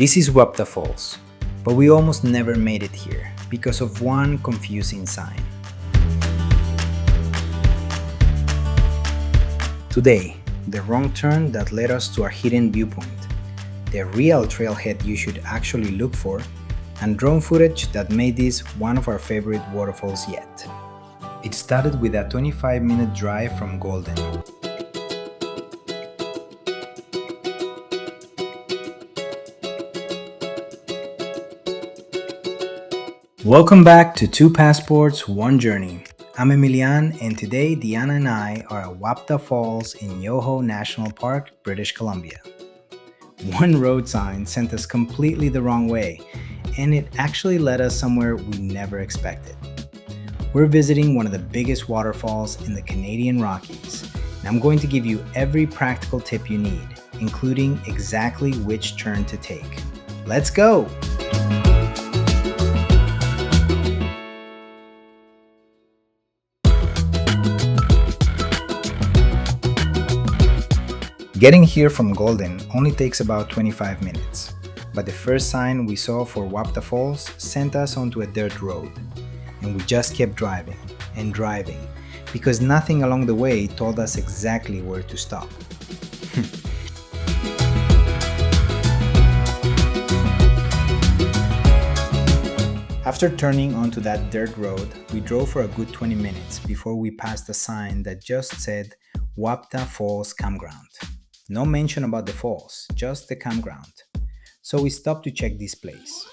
This is Wapta Falls, but we almost never made it here because of one confusing sign. Today, the wrong turn that led us to our hidden viewpoint, the real trailhead you should actually look for, and drone footage that made this one of our favorite waterfalls yet. It started with a 25-minute drive from Golden. Welcome back to Two Passports, One Journey. I'm Emilian, and today Diana and I are at Wapta Falls in Yoho National Park, British Columbia. One road sign sent us completely the wrong way, and it actually led us somewhere we never expected. We're visiting one of the biggest waterfalls in the Canadian Rockies, and I'm going to give you every practical tip you need, including exactly which turn to take. Let's go! Getting here from Golden only takes about 25 minutes, but the first sign we saw for Wapta Falls sent us onto a dirt road, and we just kept driving and driving because nothing along the way told us exactly where to stop. After turning onto that dirt road, we drove for a good 20 minutes before we passed a sign that just said Wapta Falls Campground. No mention about the falls, just the campground. So we stopped to check this place.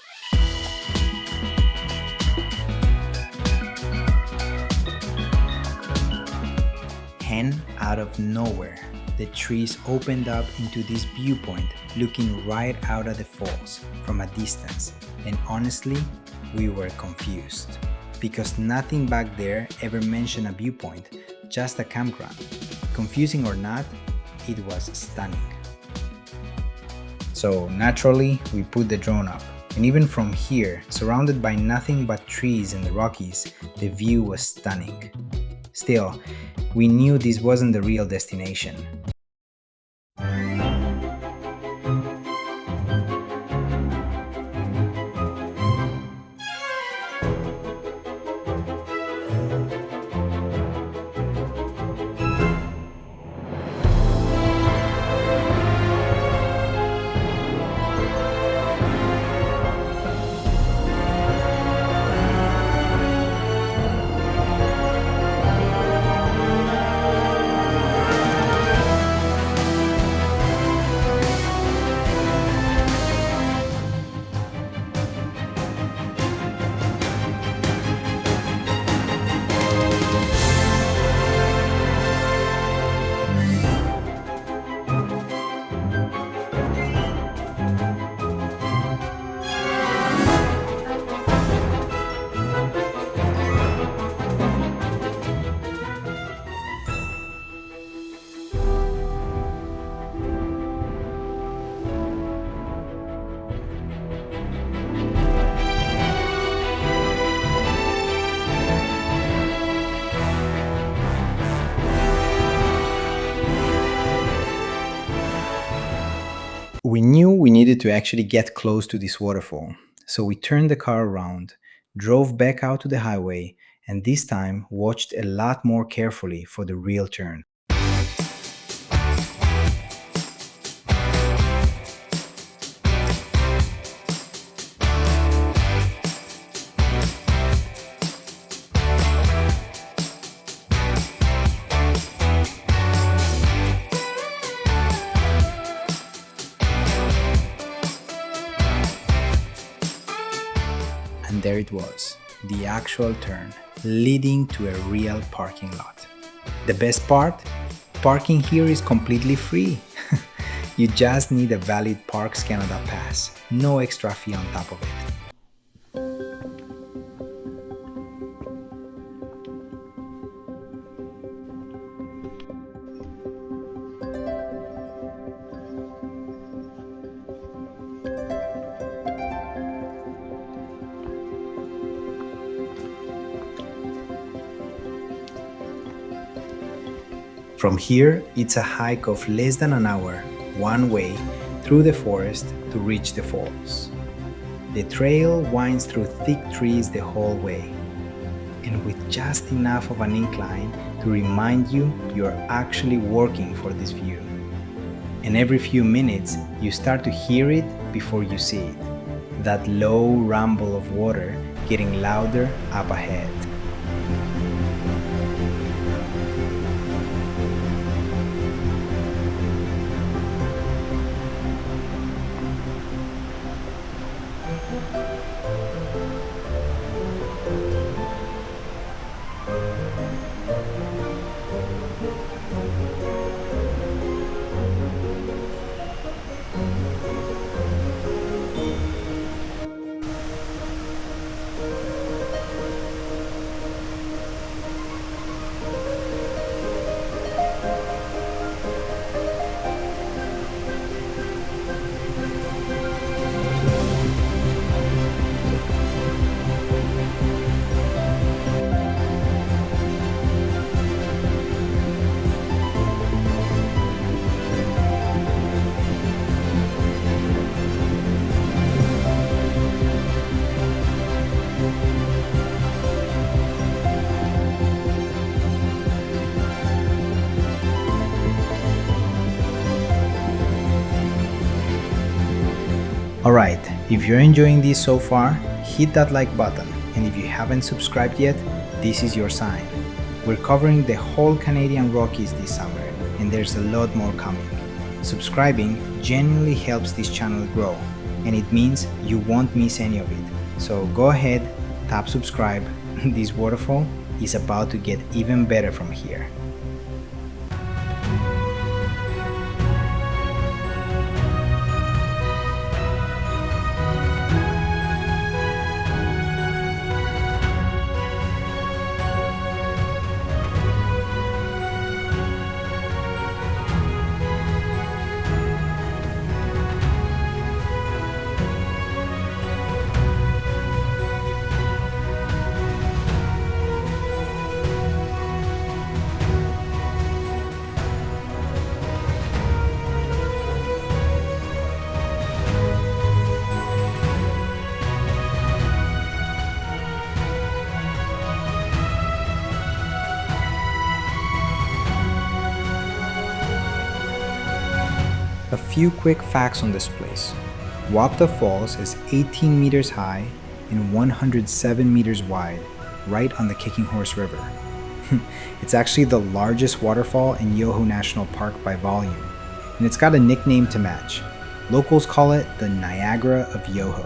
And out of nowhere, the trees opened up into this viewpoint looking right out at the falls from a distance. And honestly, we were confused because nothing back there ever mentioned a viewpoint, just a campground. Confusing or not, it was stunning. So naturally, we put the drone up, and even from here, surrounded by nothing but trees in the Rockies, the view was stunning. Still, we knew this wasn't the real destination. We knew we needed to actually get close to this waterfall, so we turned the car around, drove back out to the highway, and this time watched a lot more carefully for the real turn. And there it was, the actual turn, leading to a real parking lot. The best part? Parking here is completely free. You just need a valid Parks Canada pass, no extra fee on top of it. From here, it's a hike of less than an hour, one way, through the forest to reach the falls. The trail winds through thick trees the whole way, and with just enough of an incline to remind you you're actually working for this view. And every few minutes, you start to hear it before you see it. That low rumble of water getting louder up ahead. Alright, if you're enjoying this so far, hit that like button, and if you haven't subscribed yet, this is your sign. We're covering the whole Canadian Rockies this summer, and there's a lot more coming. Subscribing genuinely helps this channel grow, and it means you won't miss any of it. So go ahead, tap subscribe. This waterfall is about to get even better from here. A few quick facts on this place. Wapta Falls is 18 meters high and 107 meters wide, right on the Kicking Horse River. It's actually the largest waterfall in Yoho National Park by volume, and it's got a nickname to match. Locals call it the Niagara of Yoho.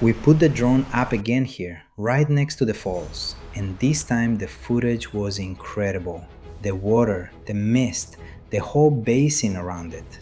We put the drone up again here, right next to the falls, and this time the footage was incredible. The water, the mist, the whole basin around it.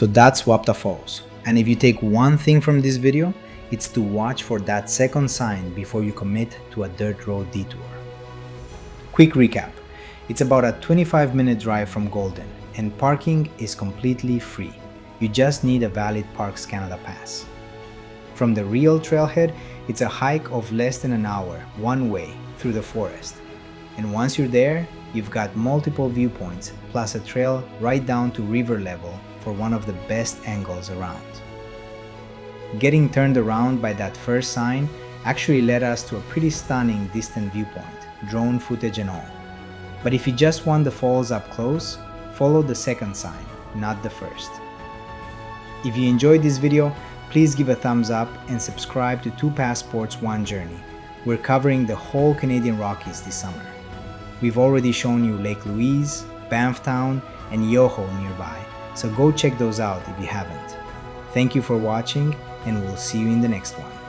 So that's Wapta Falls. And if you take one thing from this video, it's to watch for that second sign before you commit to a dirt road detour. Quick recap. It's about a 25-minute drive from Golden, and parking is completely free. You just need a valid Parks Canada pass. From the real trailhead, it's a hike of less than an hour, one way, through the forest. And once you're there, you've got multiple viewpoints, plus a trail right down to river level for one of the best angles around. Getting turned around by that first sign actually led us to a pretty stunning distant viewpoint, drone footage and all. But if you just want the falls up close, follow the second sign, not the first. If you enjoyed this video, please give a thumbs up and subscribe to 2 Passports 1 Journey. We're covering the whole Canadian Rockies this summer. We've already shown you Lake Louise, Banfftown, and Yoho nearby, so go check those out if you haven't. Thank you for watching, and we'll see you in the next one.